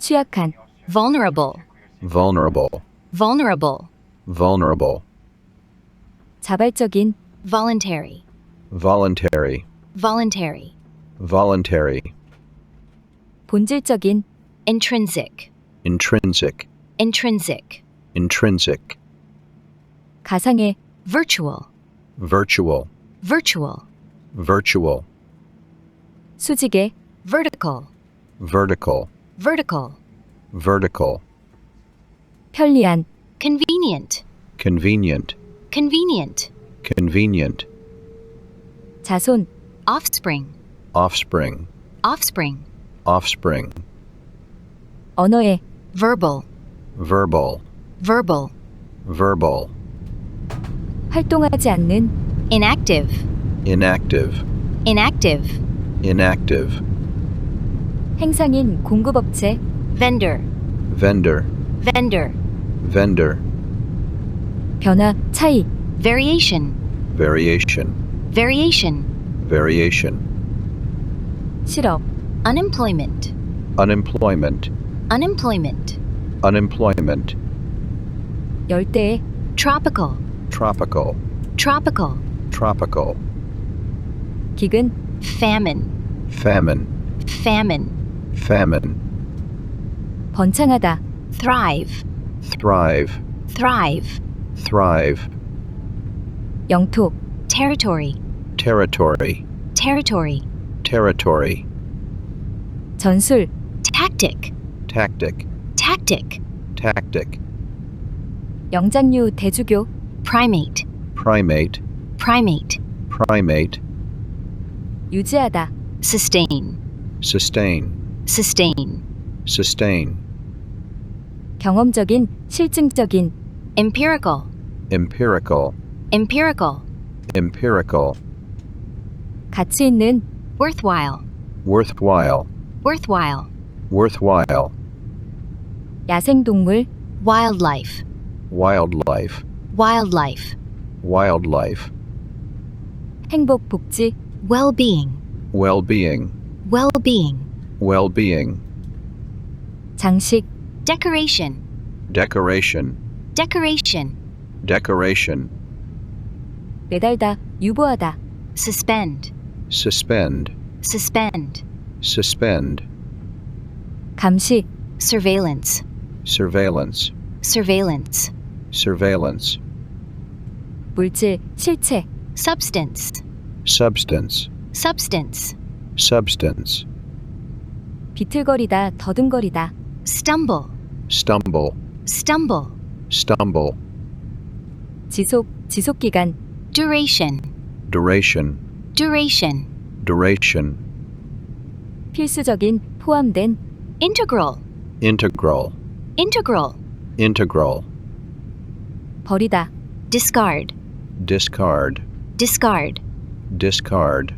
취약한, vulnerable, vulnerable, vulnerable, vulnerable, 자발적인, voluntary, voluntary, voluntary, voluntary, 본질적인, intrinsic, intrinsic, intrinsic, intrinsic, 가상의, virtual, virtual, virtual, virtual, 수직의, vertical, vertical, vertical, vertical, 편리한, convenient, convenient, convenient, convenient, 자손, offspring, offspring, offspring, offspring, 언어의, verbal, verbal, verbal, verbal, 활동하지 않는, inactive, inactive, inactive, inactive, 행상인 공급업체, vendor, vendor, vendor, vendor, 변화, 차이, variation, variation, variation, 실업, unemployment, unemployment, unemployment, unemployment, 열대의, tropical, tropical, tropical, tropical, 기근, famine, famine, famine, famine, 번창하다, thrive, thrive, thrive, thrive, 영토, territory, territory, territory, territory, 전술, tactic, tactic, tactic, tactic, 영장류 대주교, primate, primate, primate, primate, 유지하다, sustain, sustain, sustain, sustain, 경험적인, 실증적인, empirical, empirical, empirical, empirical, 가치 있는, worthwhile, worthwhile, worthwhile, worthwhile, 야생동물, wildlife, wildlife, wildlife, wildlife, 행복, 복지, well-being, well-being, well-being, well-being, 장식, decoration, decoration, decoration, decoration, 매달다, 유보하다, suspend, suspend, suspend, suspend, 감시, surveillance, surveillance, surveillance, surveillance, 물질, 실체, substance, substance, substance, substance, 비틀거리다, 더듬거리다, stumble, stumble, stumble, stumble, 지속, 지속기간, duration, duration, duration, duration, 필수적인, 포함된, integral, integral, integral, integral, 버리다, discard, discard, discard, discard,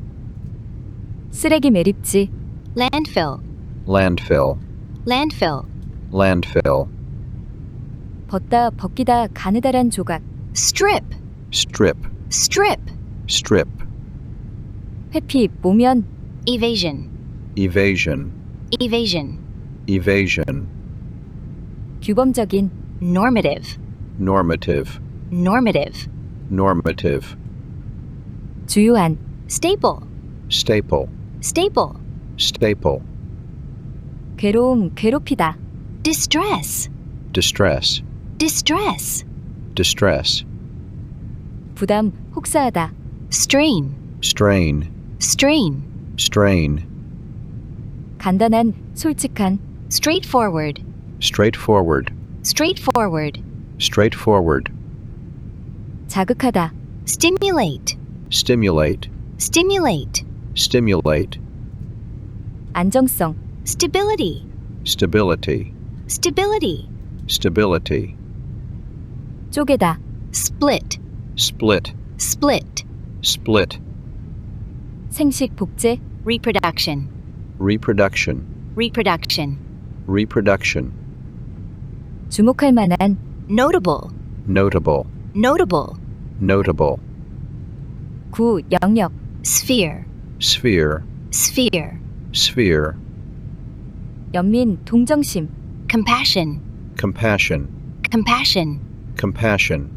쓰레기 매립지, landfill, landfill, landfill, landfill, 벗다, 벗기다, 가느다란 조각, strip, strip, strip, strip, 회피, 모면, evasion, evasion, evasion, evasion, 규범적인, normative, normative, normative, normative, 주요한, staple, staple, staple, staple, 괴로움, 괴롭히다, distress, distress, distress, distress, 부담, 혹사하다, strain, strain, strain, strain, 간단한, 솔직한, straightforward, straightforward, straightforward, straightforward, 자극하다, stimulate, stimulate, stimulate, stimulate, 안정성, stability, stability, stability, stability, 쪼개다, split, split, split, split, 생식, 복제, reproduction, reproduction, reproduction, reproduction, 주목할 만한, notable, notable, notable, notable, 구, 영역, sphere, sphere, sphere, sphere, 연민, 동정심, compassion, compassion, compassion, compassion,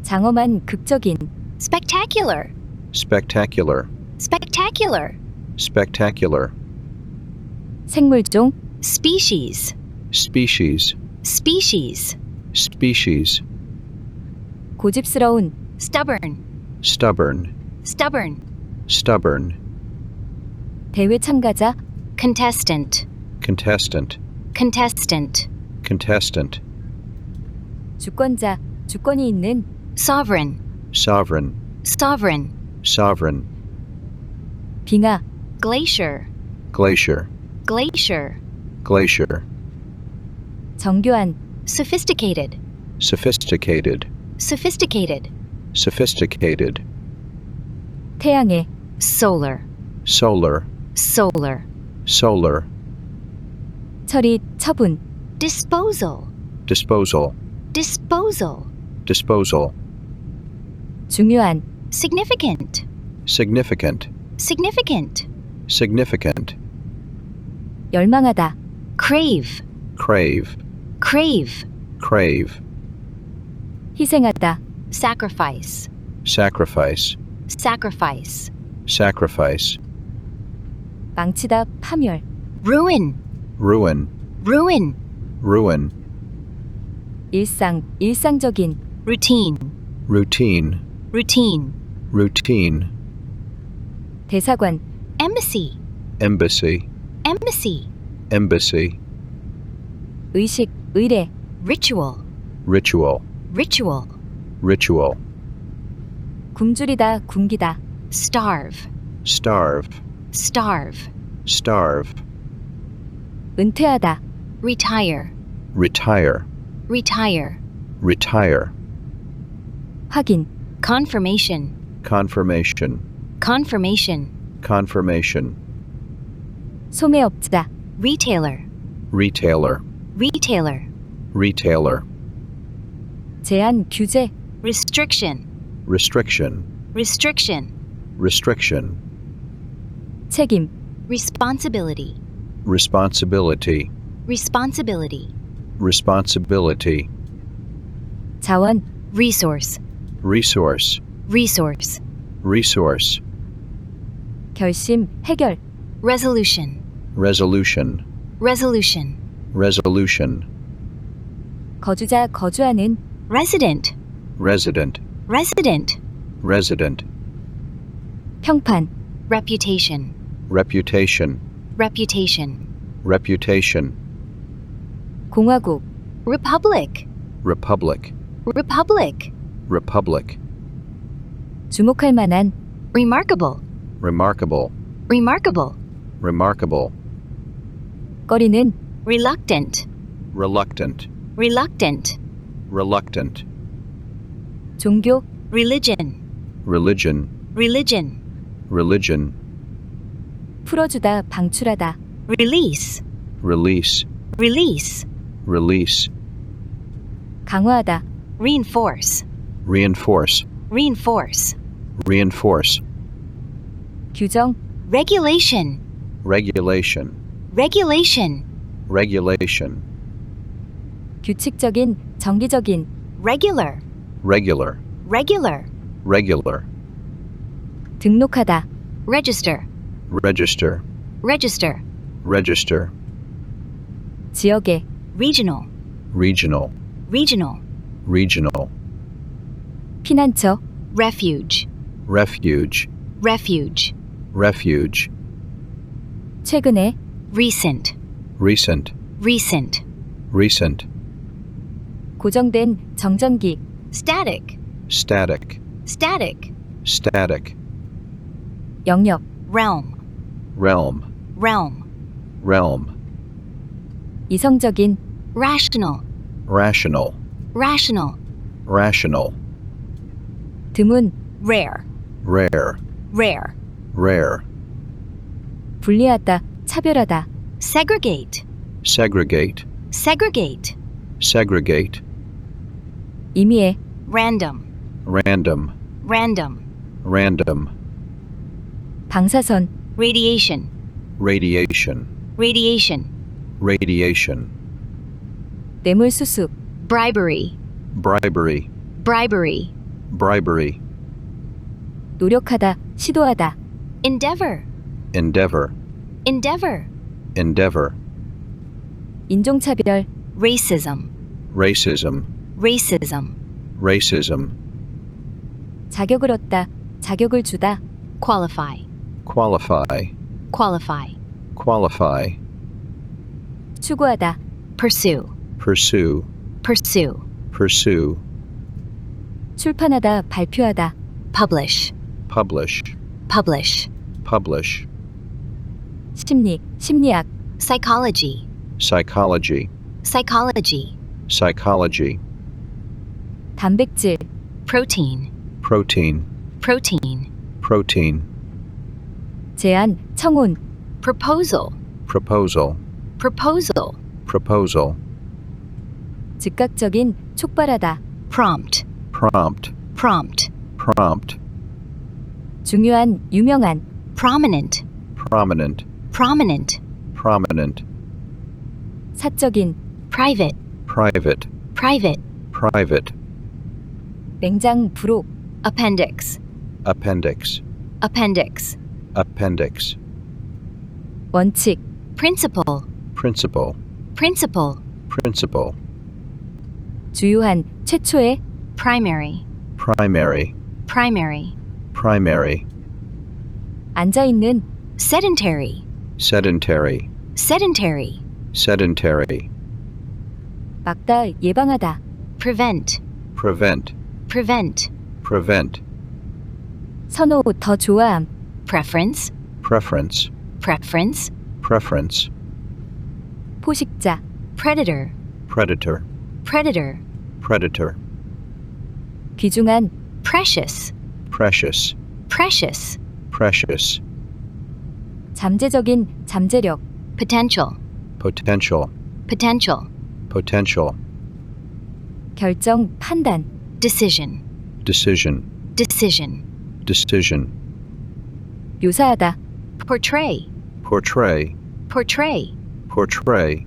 장엄한, 극적인, spectacular, spectacular, spectacular, spectacular, 생물종, species, species, species, species, 고집스러운, stubborn, stubborn, stubborn, stubborn, 대회 참가자, contestant, contestant, contestant, contestant, 주권자, 주권이 있는, sovereign, sovereign, sovereign, sovereign, 빙하, glacier, glacier, glacier, glacier, 정교한, sophisticated, sophisticated, sophisticated, sophisticated, 태양의, solar, solar, solar, solar, 처리, 처분, disposal, disposal, disposal, disposal, 중요한, significant, significant, significant, significant, 열망하다, crave, crave, crave, crave, 희생하다, sacrifice, sacrifice, sacrifice, sacrifice, 망치다, 파멸, ruin, ruin, ruin, ruin, 일상, 일상적인, routine, routine, routine, routine, 대사관, embassy, embassy, embassy, embassy, 의식, 의례, ritual, ritual, ritual, ritual, 굶주리다, 굶기다, starve, starve, starve, starve, 은퇴하다, retire, retire, retire, retire, 확인, confirmation, confirmation, confirmation, confirmation, 소매업자, retailer, retailer, retailer, retailer, 제한, 규제, restriction, restriction, restriction, restriction, 책임, responsibility, responsibility, responsibility, responsibility, 자원, resource, resource, resource, resource, 결심, 해결, resolution, resolution, resolution, resolution, 거주자, 거주하는, resident, resident, resident, resident, 평판, reputation, reputation, reputation, reputation, 공화국, republic, republic, republic, republic, 주목할 만한, remarkable, remarkable, remarkable, remarkable, 꺼리는, reluctant, reluctant, reluctant, reluctant, 종교, religion, religion, religion, religion, 풀어주다, 방출하다, release, release, release, release, 강화하다, reinforce, reinforce, reinforce, reinforce, 규정, regulation, regulation, regulation, regulation, 규칙적인, 정기적인, regular, regular, regular, regular, register, 등록하다, register, register, register, 지역의, regional, regional, regional, regional, 피난처, refuge, refuge, refuge, refuge, 최근에, recent, recent, recent, recent, 고정된, 정전기, static, static, static, static, 영역, realm, realm, realm, realm, 이성적인, rational, rational, rational, rational, 드문, rare, rare, rare, rare, 분리하다, 차별하다, segregate, segregate, segregate, segregate, 임의의, random, random, random, random, 방사선, radiation, radiation, radiation, radiation, 뇌물수수, bribery, bribery, bribery, bribery, 노력하다, 시도하다, endeavor, endeavor, endeavor, endeavor, 인종차별, racism, racism, racism, racism, 자격을 얻다, 자격을 주다, qualify, qualify, qualify, qualify, pursue, pursue, 추구하다, pursue, pursue, 출판하다, 발표하다, publish, publish, publish, publish, 심리, 심리학, psychology, psychology, psychology, psychology, 단백질, protein, protein, protein, protein, 제안, 청혼, proposal, proposal, proposal, proposal, 즉각적인, 촉발하다, prompt, prompt, prompt, prompt, 중요한, 유명한, prominent, prominent, prominent, prominent, 사적인, private, private, private, private, 맹장, 부록, appendix, appendix, appendix, appendix, 원칙, principle, principle, principle, principle, 주요한, 최초의, primary, primary, primary, primary, 앉아있는, sedentary, sedentary, sedentary, sedentary, 막다, 예방하다, prevent, prevent, prevent, prevent, 선호, 더 좋아함, preference, preference, preference, preference, 포식자, predator, predator, predator, predator, 귀중한, precious, precious, precious, precious, 잠재적인, 잠재력, potential, potential, potential, potential, 결정, 판단, decision, decision, decision, decision, 묘사하다, portray, portray, portray, portray,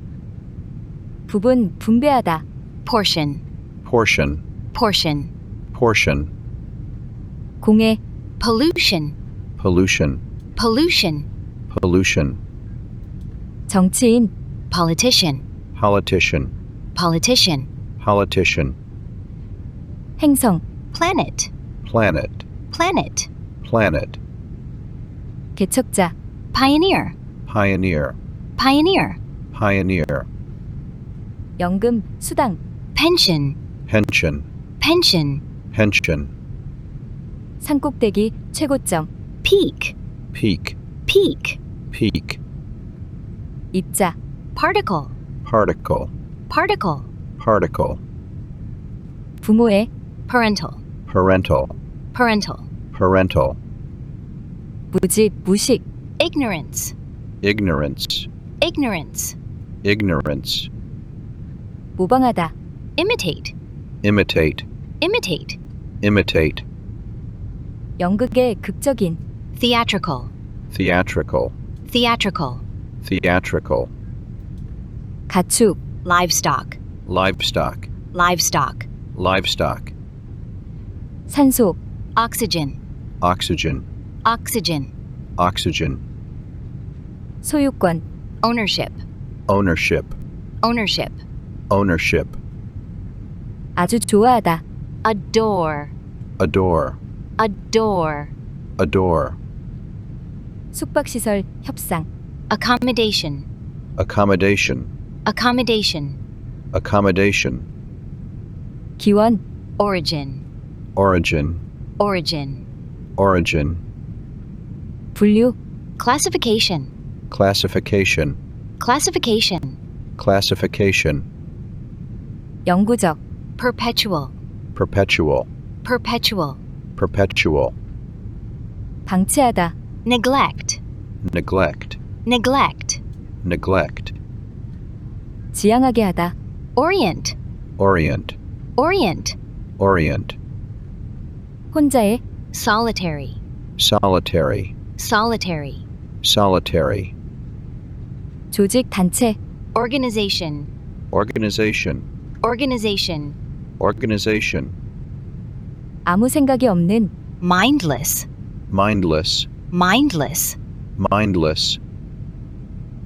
부분, 분배하다, portion, portion, portion, portion, 공해, pollution, pollution, pollution, pollution, 정치인, politician, politician, politician, politician, 행성, planet, planet, planet, planet, 개척자, pioneer, pioneer, pioneer, pioneer, 연금, 수당, pension, pension, pension, pension, 산꼭대기, 최고점, peak, peak, peak, peak, 입자, particle, particle, particle, particle, 부모의, parental, parental, parental, parental, 무지, 무식, ignorance, ignorance, ignorance, ignorance, 모방하다, imitate, imitate, imitate, imitate, 연극의 극적인, theatrical, theatrical, theatrical, theatrical, 가축, livestock, livestock, livestock, livestock, 산소, oxygen, oxygen, oxygen, oxygen, 소유권, ownership, ownership, ownership, ownership, 아주 좋아하다, adore, adore, adore, adore, 숙박시설, 협상, accommodation, accommodation, accommodation, accommodation, 기원, origin, origin, origin, origin, 분류, classification, classification, classification, classification, 영구적, perpetual, perpetual, perpetual, perpetual, 방치하다, neglect, neglect, neglect, neglect, 지향하게 하다, orient, orient, orient, orient, 혼자의, solitary, solitary, solitary, solitary, 조직, 단체, Organization. Organization. Organization. Organization. 아무 생각이 없는, Mindless. Mindless. Mindless. Mindless.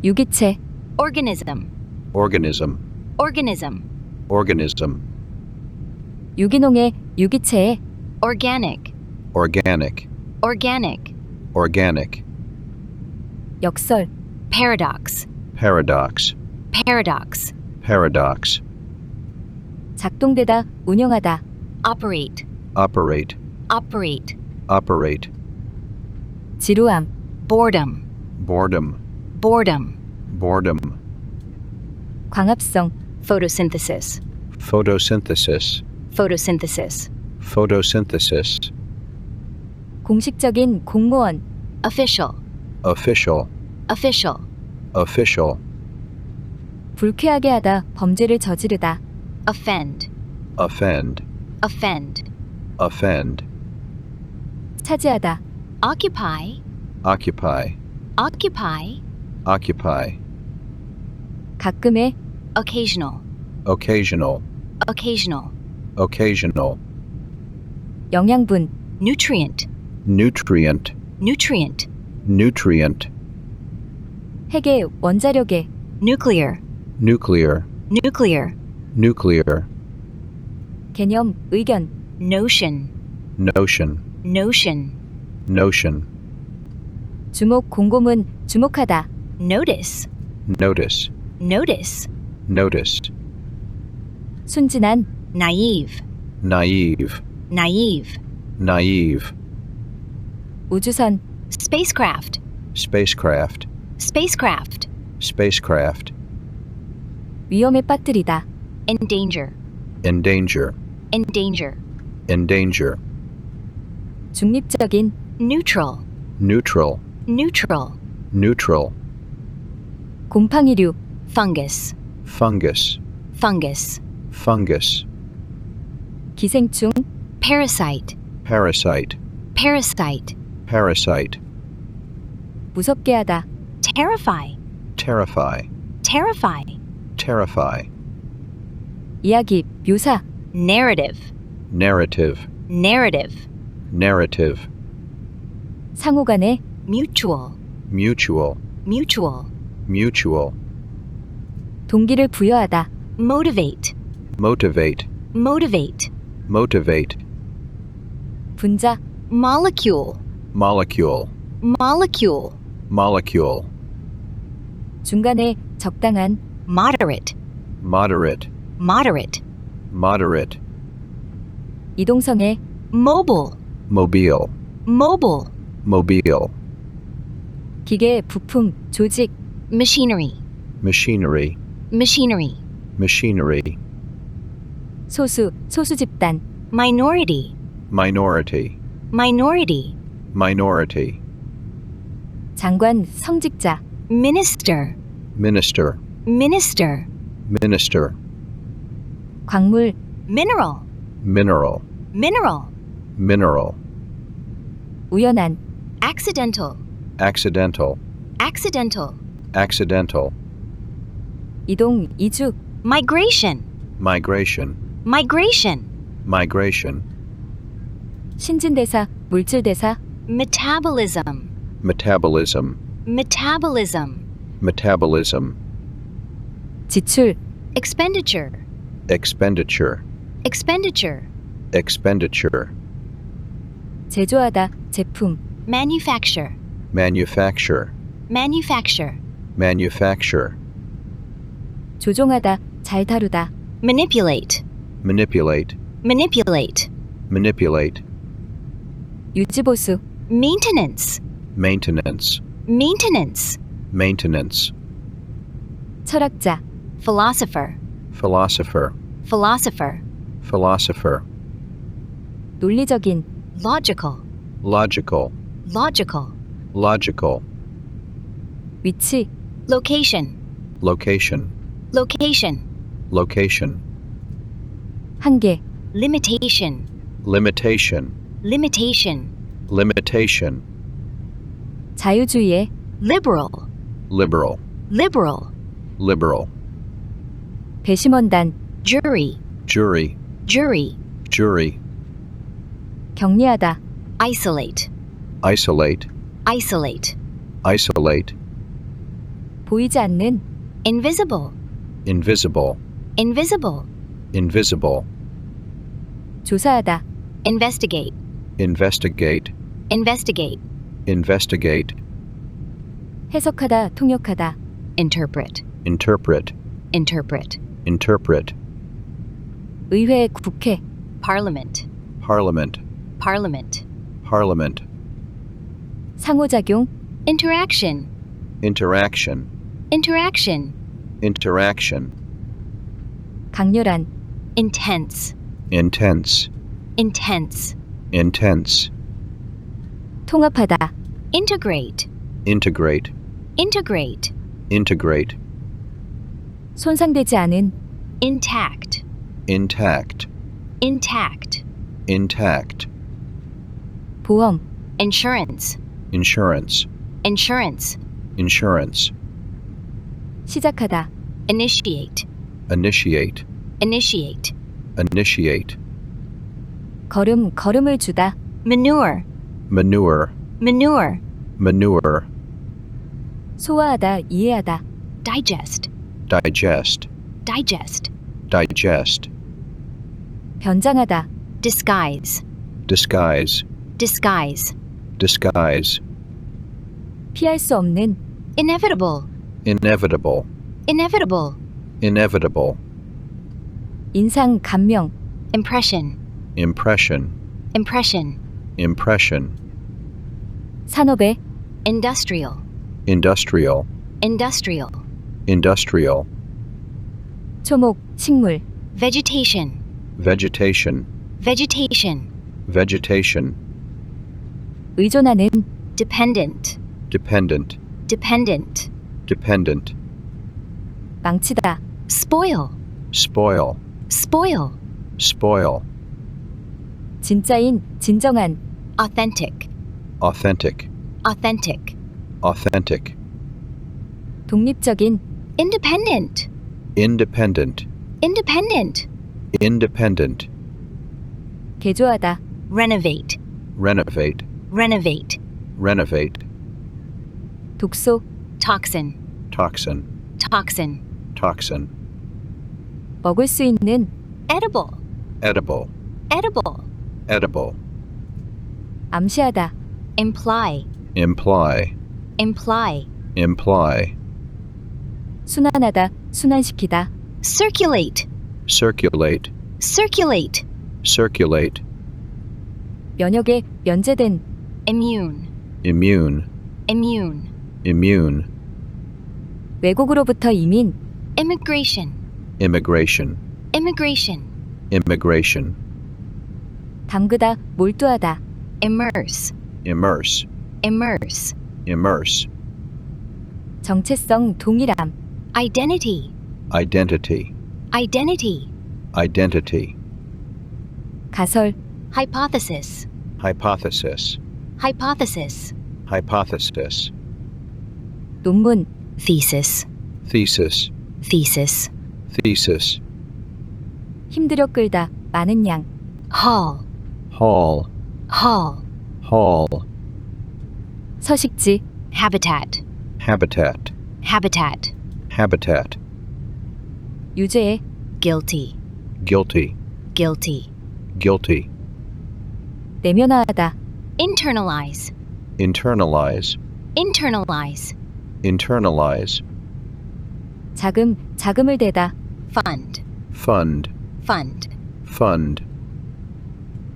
유기체, Organism. Organism. Organism. Organism. 유기농의, 유기체의, Organic. Organic. Organic. Organic. 역설, Paradox. Paradox. Paradox. Paradox. 작동되다, 운영하다, Operate. Operate. Operate. Operate. 지루함, Boredom. Boredom. Boredom. Boredom. 광합성, Photosynthesis. Photosynthesis. Photosynthesis. Photosynthesis. 공식적인 공무원, Official. Official. Official. Official. 불쾌하게 하다, 범죄를 저지르다, Offend. Offend. Offend. Offend. 차지하다, Occupy. Occupy. Occupy. Occupy. 가끔의, Occasional. Occasional. Occasional. Occasional. 영양분, Nutrient. Nutrient. Nutrient. Nutrient. 핵의, 원자력의, Nuclear. Nuclear. Nuclear. Nuclear. 개념, 의견, Notion. Notion. Notion. Notion. 주목, 공고문, 주목하다, Notice. Notice. Notice. Notice. 순진한, Naive. Naive. Naive. Naive. 우주선, Spacecraft. Spacecraft. Spacecraft. Spacecraft. 위험에 빠뜨리다, Endanger. Endanger. Endanger. Endanger. 중립적인, Neutral. Neutral. Neutral. Neutral. 곰팡이류, Fungus. Fungus. Fungus. Fungus. 기생충, Parasite. Parasite. Parasite. Parasite. 무섭게 하다, Terrify. Terrify. Terrify. Terrify. 이야기, 묘사, Narrative. Narrative. Narrative. Narrative. 상호간의, Mutual. Mutual. Mutual. Mutual. 동기를 부여하다, Motivate. Motivate. Motivate. Motivate. 분자, Molecule. Molecule. Molecule. Molecule. 중간에, 적당한, Moderate. Moderate. Moderate. Moderate. 이동성의, Mobile. Mobile. Mobile. Mobile. 기계, 부품, 조직, Machinery. Machinery. Machinery. Machinery. 소수, 소수 집단, Minority. Minority. Minority. Minority. 장관, 성직자, Minister. Minister. Minister. Minister. 광물, Mineral. Mineral. Mineral. Mineral. 우연한, Accidental. Accidental. Accidental. Accidental. 이동, 이주, Migration. Migration. Migration. Migration. 신진대사, 물질대사, Metabolism. Metabolism. Metabolism. Metabolism. 지출, Expenditure. Expenditure. Expenditure. Expenditure. 제조하다, 제품, Manufacture. Manufacture. Manufacture. Manufacture. 조종하다, 잘 다루다, Manipulate. Manipulate. Manipulate. Manipulate. 유지보수, Maintenance. Maintenance. Maintenance. Maintenance. 철학자, Philosopher. Philosopher. Philosopher. Philosopher. 논리적인, Logical. Logical. Logical. Logical. 위치, Location. Location. Location. Location. 한계, Limitation. Limitation. Limitation. Limitation. 자유주의의, Liberal. Liberal. liberal, liberal, 배심원단, jury, jury, jury, jury, 격리하다, isolate, isolate, isolate, isolate, 보이지 않는, invisible, invisible, invisible, invisible, 조사하다, investigate, investigate, investigate, investigate, 해석하다, 통역하다, interpret, interpret, interpret, interpret, 의회, 국회, parliament, parliament, parliament, parliament, 상호작용, interaction, interaction, interaction, interaction, 강렬한, intense, intense, intense, intense, 통합하다, integrate, integrate, integrate, integrate, 손상되지 않은, intact, intact, intact, intact, 보험, insurance, insurance, insurance, insurance, 시작하다, initiate, initiate, initiate, initiate, 걸음, 걸음을 주다, manure, manure, manure, manure, 소화하다, 이해하다, digest, digest, digest, digest, 변장하다, disguise, disguise, disguise, disguise, 피할 수 없는, inevitable, inevitable, inevitable, inevitable, 인상, 감명, impression, impression, impression, impression, 산업의, industrial, industrial, industrial, industrial, 초목, 식물, vegetation, vegetation, vegetation, vegetation, 의존하는, dependent, dependent, dependent, dependent, 망치다, spoil, spoil, spoil, spoil, 진짜인, 진정한, authentic, authentic, authentic, authentic, 독립적인, independent, independent, independent, independent, 개조하다, renovate, renovate, renovate, renovate, 독소, toxin, toxin, toxin, toxin, 먹을 수 있는, edible, edible, edible, edible, 암시하다, imply, imply, imply, imply, 순환하다, 순환시키다, circulate, circulate, circulate, circulate, 면역에 면제된, immune, immune, immune, immune, 외국으로부터 이민, immigration, immigration, immigration, immigration, 담그다, 몰두하다, immerse, immerse, immerse, immerse, 정체성, 동일함, identity, identity, identity, identity, 가설, hypothesis, hypothesis, hypothesis, hypothesis, 논문, thesis, thesis, thesis, thesis, 힘들어 끌다, 많은 양, hall, hall, hall, hall, 서식지, habitat, habitat, habitat, habitat, 유죄의, guilty, guilty, guilty, guilty, 내면화하다, internalize, internalize, internalize, internalize, 자금, 자금을 대다, fund, fund, fund, fund,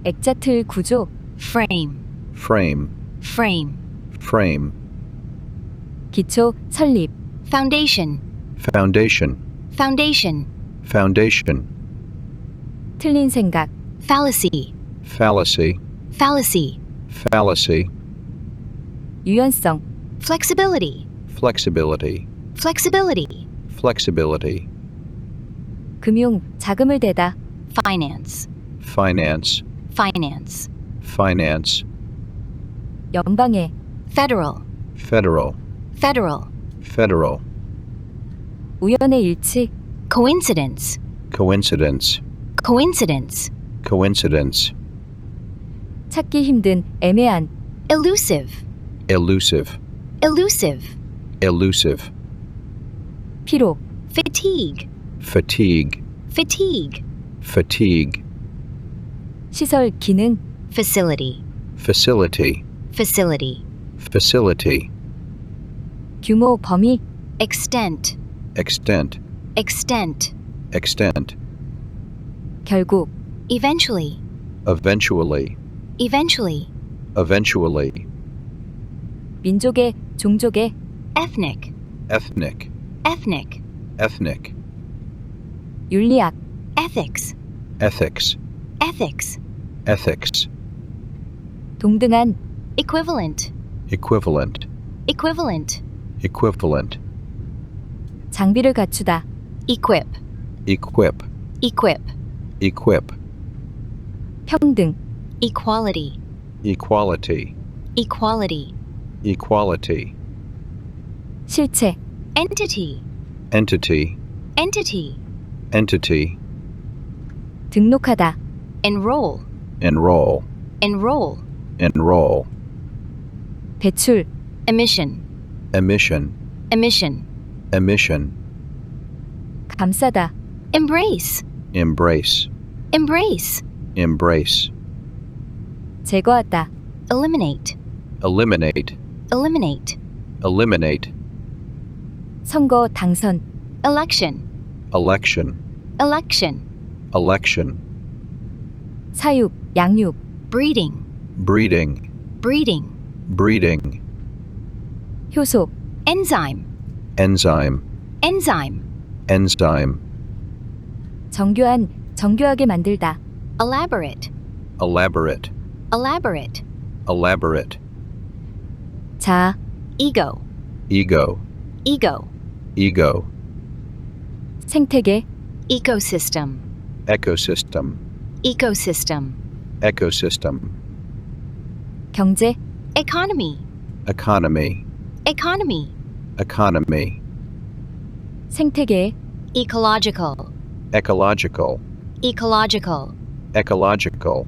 액자틀 구조, frame, frame, frame, frame, 기초, 설립, foundation, foundation, foundation, foundation, 틀린 생각, fallacy, fallacy, fallacy, fallacy, 유연성, flexibility, flexibility, flexibility, flexibility, 금융, 자금을 대다, finance, finance, finance, finance, 연방의, federal, federal, federal, federal, 우연의 일치, coincidence, coincidence, coincidence, coincidence, 찾기 힘든, 애매한, elusive, elusive, elusive, elusive, 피로, fatigue, fatigue, fatigue, fatigue, 시설, 기능, facility, facility, facility, facility, 규모, 범위, extent, extent, extent, extent, 결국, eventually, eventually, eventually, eventually, 민족의, 종족의, ethnic, ethnic, ethnic, ethnic, 윤리학, ethics, ethics, ethics, ethics, 동등한, equivalent, equivalent, equivalent, equivalent, 장비를 갖추다, equip, equip, equip, equip, 평등, equality, equality, equality, equality, 실체, entity, entity, entity, entity, 등록하다, enroll, enroll, enroll, enroll, 배출, emission, emission, emission, emission, 감싸다, embrace, embrace, embrace, embrace, 제거하다, eliminate, eliminate, eliminate, eliminate, 선거, 당선, election, election, election, election, 사육, 양육, breeding, breeding, breeding, breeding, 효소, enzyme, enzyme, enzyme, enzyme, 정교한, 정교하게 만들다, elaborate, elaborate, elaborate, elaborate, 자아, ego, ego, ego, ego, 생태계, ecosystem, ecosystem, ecosystem, ecosystem, 경제, economy, economy, economy, economy, 생태계, ecological, ecological, ecological, ecological,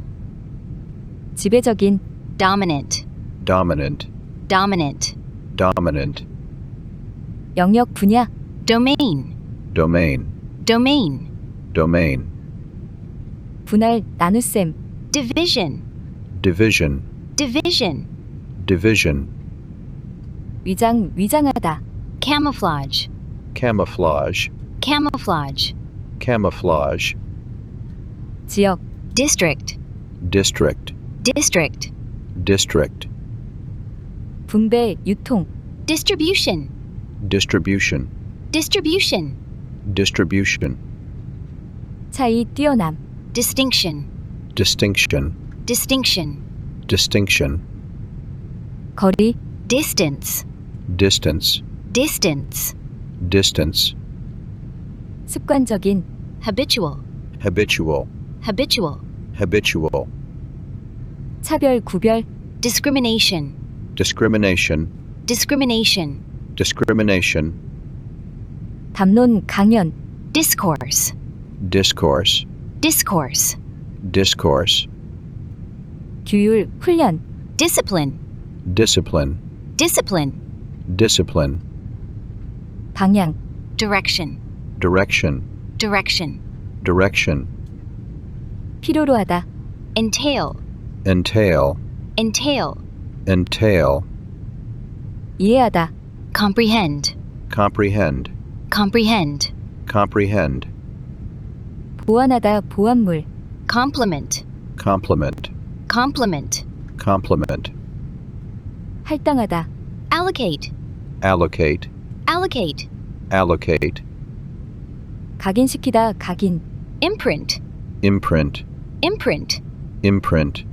지배적인, dominant, dominant, dominant, dominant, 영역, 분야, domain, domain, domain, domain, 분할, 나눗셈, division, division, division, division, 위장, 위장하다, camouflage, camouflage, camouflage, camouflage, 지역, district, district, district, district, 분배, 유통, distribution, distribution, distribution, distribution, 차이, 뛰어남, distinction, distinction, distinction, distinction, 거리, distance, distance, distance, distance, 습관적인, habitual, habitual, habitual, habitual, 차별, 구별, discrimination, discrimination, discrimination, discrimination, 담론, 강연, discourse, discourse, discourse, discourse, 규율, 훈련, discipline, discipline, discipline, discipline, 방향, direction, direction, direction, direction, 필요로 하다, entail, entail, entail, entail, 이해하다, comprehend, comprehend, comprehend, comprehend, 보완하다, 보완물, complement, complement, complement, complement, 할당하다, allocate, allocate, allocate, allocate, 각인시키다, 각인, imprint, imprint, imprint, imprint,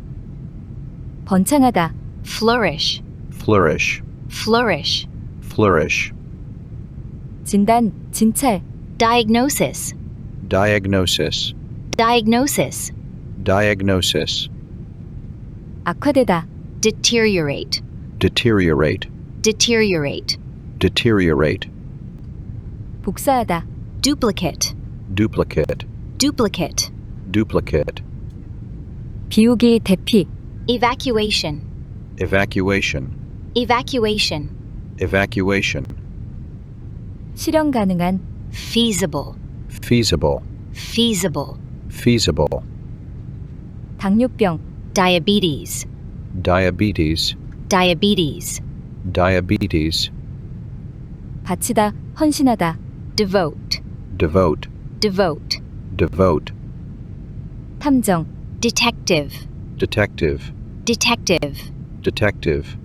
번창하다, flourish, flourish, flourish, flourish, 진단, 진찰, diagnosis, diagnosis, diagnosis, diagnosis, 악화되다, deteriorate, deteriorate, deteriorate, 복사하다. duplicate, duplicate, duplicate, duplicate, 비우기 대피. evacuation, evacuation, evacuation, evacuation, 실현 가능한. feasible, feasible, feasible, feasible, 당뇨병. diabetes, diabetes, diabetes, diabetes, 바치다. 헌신하다. devote, devote, devote, devote, 탐정. detective, detective, detective, detective,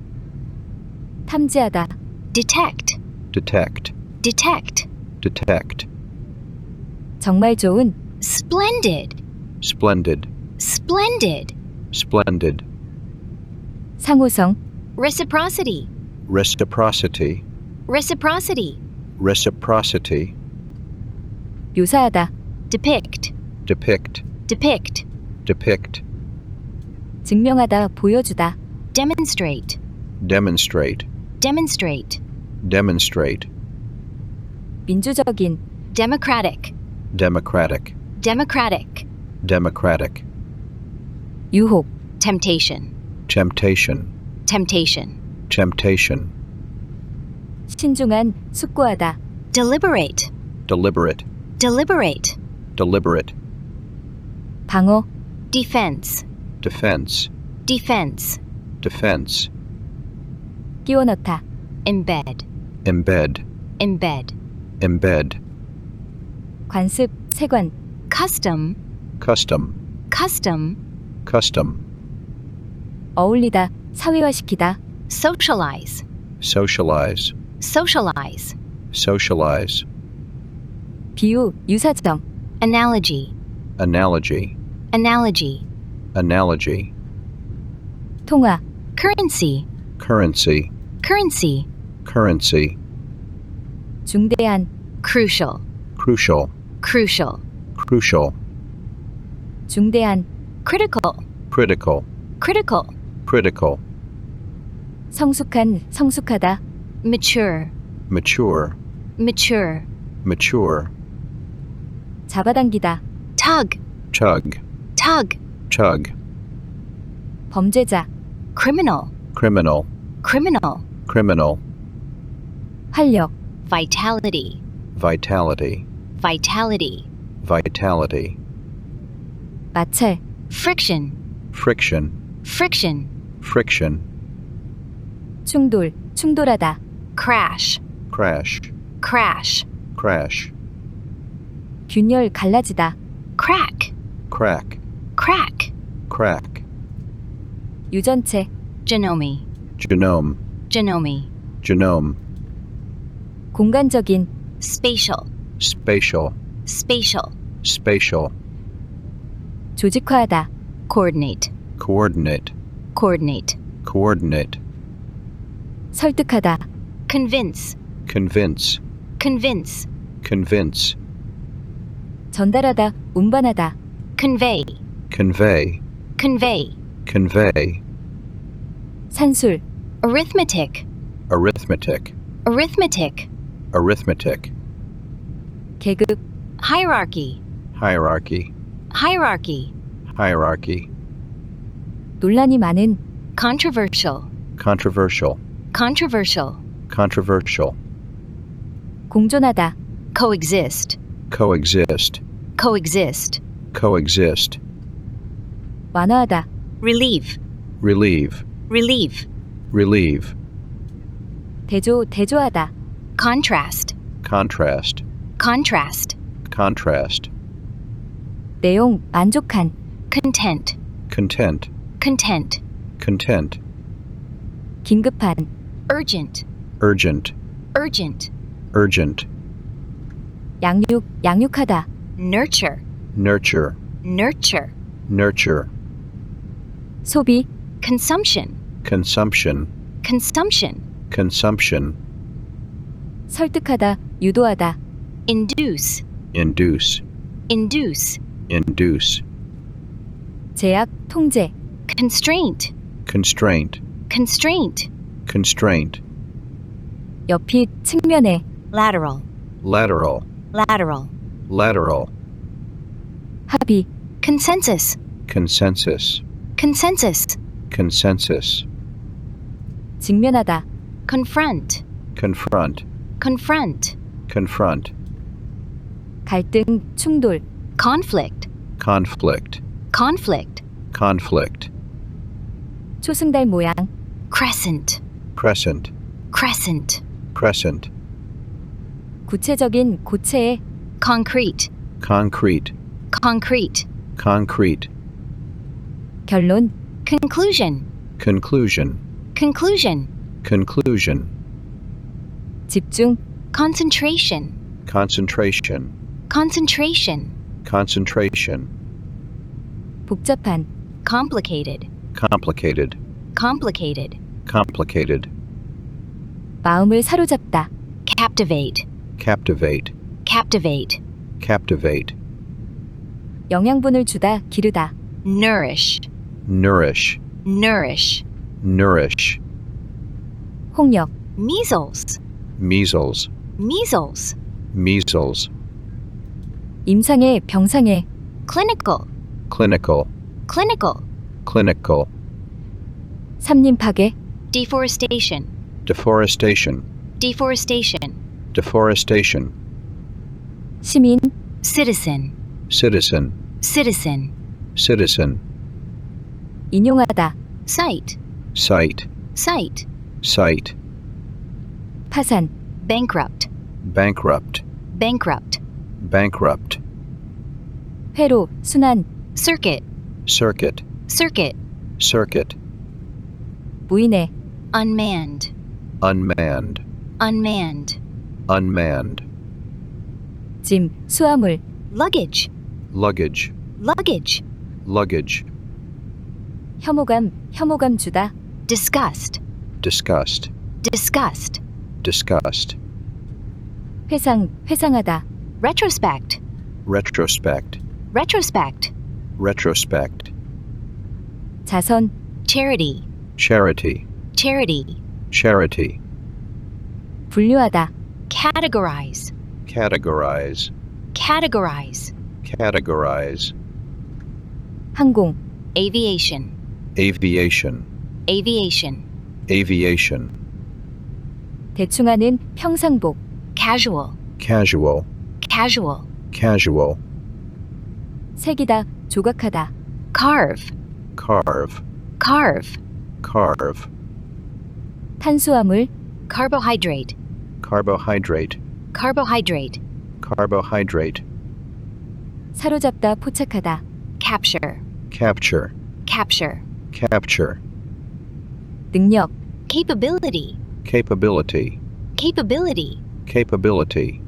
탐지하다. detect, detect, detect, detect, 정말 좋은. splendid, splendid, splendid, splendid, 상호성. reciprocity, reciprocity, reciprocity, reciprocity, 묘사하다. depict, depict, depict, depict, 증명하다. 보여주다. demonstrate, demonstrate, demonstrate, demonstrate, 민주적인. democratic, democratic, democratic, democratic, 유혹. temptation, temptation, temptation, temptation, 신중한. 숙고하다. deliberate, deliberate, deliberate, deliberate, 방어. defense, defense, defense, defense, 끼워 넣다. embed, embed, embed, embed, 관습. 세관. custom, custom, custom, custom, 어울리다. 사회화시키다. socialize, socialize, socialize, socialize, 비유. 유사점. analogy, analogy, analogy, analogy, 통화. currency, currency, currency, currency, 중대한. crucial, crucial, crucial, crucial, 중대한. critical, critical, critical, critical, 성숙한. 성숙하다. mature, mature, mature, mature, 잡아당기다. tug, tug, tug, tug, 범죄자. criminal, criminal, criminal, criminal, 활력. vitality, vitality, vitality, vitality, 마찰. friction, friction, friction, friction, 충돌. 충돌하다. crash, crash, crash, crash, 균열. 갈라지다. crack, crack, crack, crack, 유전체. genome, genome, genome, genome, 공간적인. spatial, spatial, spatial, spatial, 조직화하다. coordinate, coordinate, coordinate, coordinate, 설득하다. convince, convince, convince, convince, 전달하다. 운반하다. convey, convey, convey, convey, 산술. arithmetic, arithmetic, arithmetic, arithmetic, 계급. hierarchy, hierarchy, hierarchy, hierarchy, 논란이 많은. controversial, controversial, controversial, controversial, 공존하다. coexist, coexist, coexist, coexist, 완화하다. relieve, relieve, relieve, relieve, 대조. 대조하다. contrast, contrast, contrast, contrast, 내용. 만족한. content, content, content, content, 긴급한. urgent, urgent, urgent, urgent, 양육. 양육하다. nurture, nurture, nurture, nurture, 소비. consumption, consumption, consumption, consumption, 설득하다. 유도하다. induce, induce, induce, induce, 제약. 통제. constraint, constraint, constraint, constraint, 옆이. 측면에. lateral, lateral, lateral, lateral, 합의, consensus, consensus, consensus, consensus, 직면하다, confront, confront, confront, confront, 갈등, 충돌, conflict, conflict, conflict, conflict, 초승달 모양, crescent, crescent, crescent, crescent, 구체적인 고체의 concrete, concrete, concrete, concrete, 결론, conclusion, conclusion, conclusion, conclusion, 집중, concentration, concentration, concentration, concentration, 복잡한, complicated, complicated, complicated, complicated, 마음을 사로잡다, captivate, captivate, captivate, captivate, 영양분을 주다, 기르다, nourish, nourish, nourish, nourish, 홍역, measles, measles, measles, measles, 임상의, 병상의, clinical, clinical, clinical, clinical, 삼림 파괴, deforestation, deforestation, deforestation, deforestation, 시민, citizen, citizen, citizen, citizen, 인용하다, site, site, site, site, 파산, bankrupt, bankrupt, bankrupt, bankrupt, 회로, 순환, circuit, circuit, circuit, circuit, 무인의, unmanned, unmanned, unmanned, unmanned, 짐, 수화물, luggage, luggage, luggage, luggage, 혐오감, 혐오감 주다, disgust, disgust, disgust, disgust, 회상, 회상하다, retrospect, retrospect, retrospect, retrospect, 자선, charity, charity, charity, charity, 분류하다, categorize, categorize, categorize, categorize, 항공, aviation, aviation, aviation, aviation, 대충하는, 평상복, casual, casual, casual, casual, 새기다, 조각하다, carve, carve, carve, carve, 탄수화물, carbohydrate, carbohydrate, carbohydrate, carbohydrate, 사로잡다, 포착하다, capture, capture, capture, capture, 능력, capability, capability, capability, capability,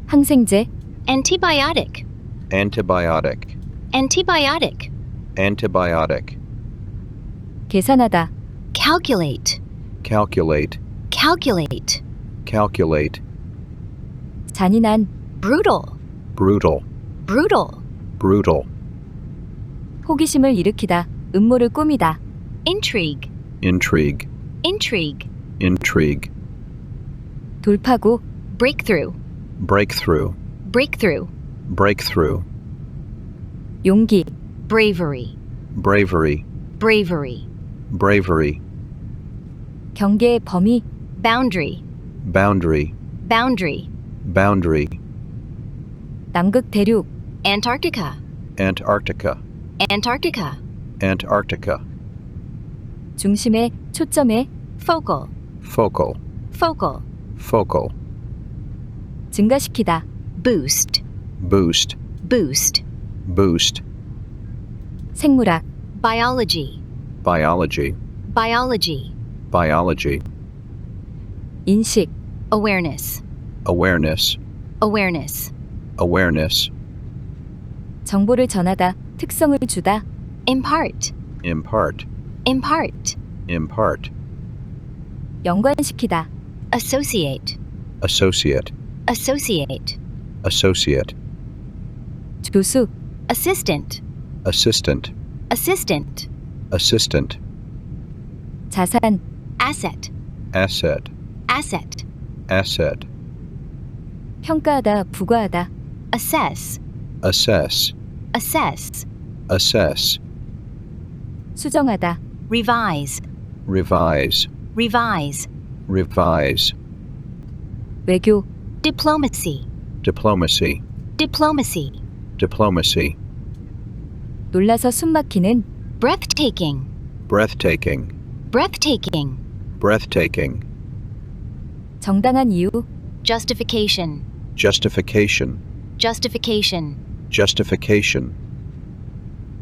항생제, antibiotic, antibiotic, antibiotic, antibiotic, 계산하다, calculate, calculate, calculate, calculate, 잔인한, brutal, brutal, brutal, brutal, 호기심을 일으키다, 음모를 꾸미다, intrigue, intrigue, intrigue, intrigue, breakthrough, breakthrough, breakthrough, breakthrough, 용기, bravery, bravery, bravery, bravery, 경계의 범위, boundary, boundary, boundary, boundary, 남극 대륙, Antarctica, Antarctica, Antarctica, Antarctica, 중심의, 초점의, focal, focal, focal, focal, 증가시키다, boost, boost, boost, boost, 생물학, biology, biology, biology, biology, 인식, awareness, awareness, awareness, awareness, 정보를 전하다, 특성을 주다, impart, impart, impart, impart, 연관시키다, associate, associate, associate, associate, 조수, assistant, assistant, assistant, assistant, asset, asset, asset, asset, 평가하다, 부과하다. assess, assess, assess, assess, 수정하다. revise, revise, revise, revise, 외교, diplomacy, diplomacy, diplomacy, diplomacy, 놀라서 숨막히는. breathtaking, breathtaking, breathtaking, breathtaking, 정당한 이유. justification, justification, justification, justification,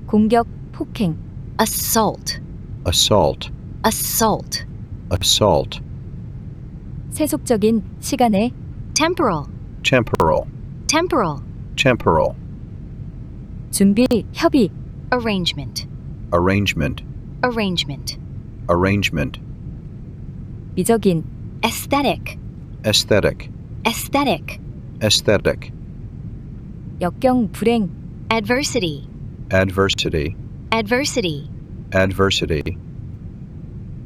공격, 폭행. assault, assault, assault, assault, 세속적인, 시간에. temporal, temporal, temporal, temporal, 준비, 협의. arrangement, arrangement, arrangement, arrangement, 미적인, aesthetic, aesthetic, aesthetic, aesthetic, 역경, 불행. adversity, adversity, adversity, adversity,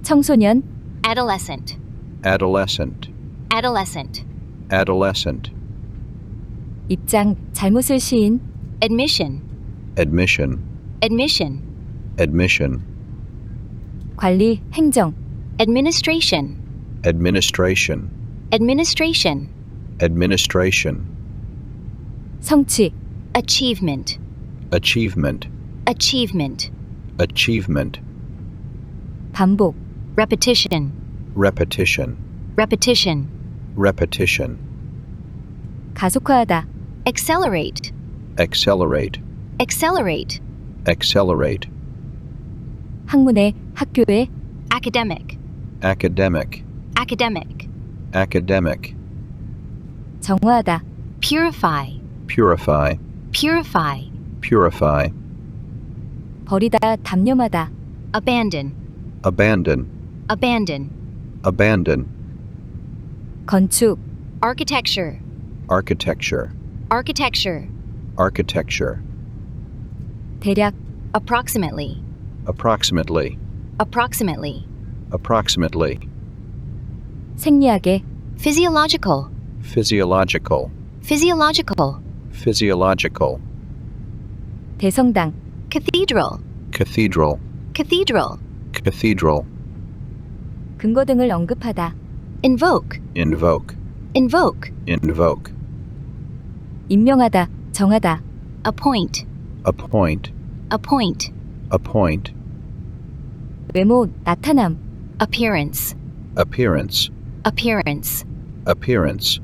청소년, adolescent, adolescent, adolescent, adolescent, 입장, 잘못을 시인. admission, admission, admission, admission, 관리, 행정. administration, administration, administration, administration, 성취, achievement, achievement, achievement, achievement, 반복. repetition, repetition, repetition, repetition, 가속화하다. accelerate, accelerate, accelerate, accelerate, 학문의, 학교의. academic, academic, academic, academic, 정화하다. purify, purify, purify, purify, 버리다, 담념하다. abandon, abandon, abandon, abandon, 건축, architecture, architecture, architecture, architecture, 대략, approximately, approximately, approximately, approximately, 생리학의. physiological, physiological, physiological, physiological, 대성당, cathedral, cathedral, cathedral, cathedral, 근거 등을 언급하다. invoke, invoke, invoke, invoke, 임명하다, 정하다. appoint, appoint, appoint, appoint, 외모, 나타남. appearance, appearance, appearance, appearance,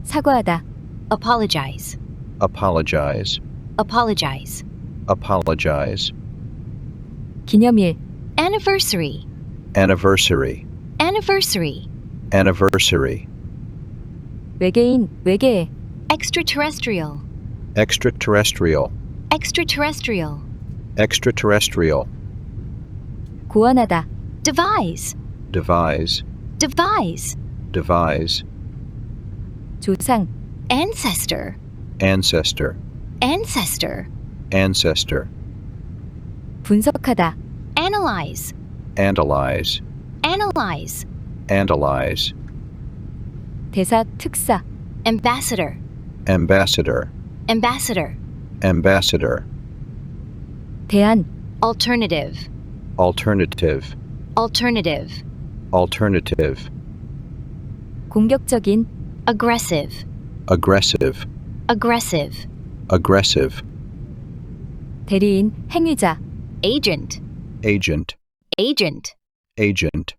사과하다. apologize, apologize, apologize, apologize, 기념일, anniversary, anniversary, anniversary, anniversary, 외계인, 외계에. extraterrestrial, extraterrestrial, extraterrestrial, extraterrestrial, 고안하다. devise, devise, devise, devise, 조상, ancestor, ancestor, ancestor, ancestor, 분석하다. analyze, analyze, analyze, analyze, 대사, 특사. ambassador, ambassador, ambassador, ambassador, 대안, alternative, alternative, alternative, alternative, 공격적인, aggressive, aggressive, aggressive, aggressive, 대리인, 행위자, agent, agent, agent, agent,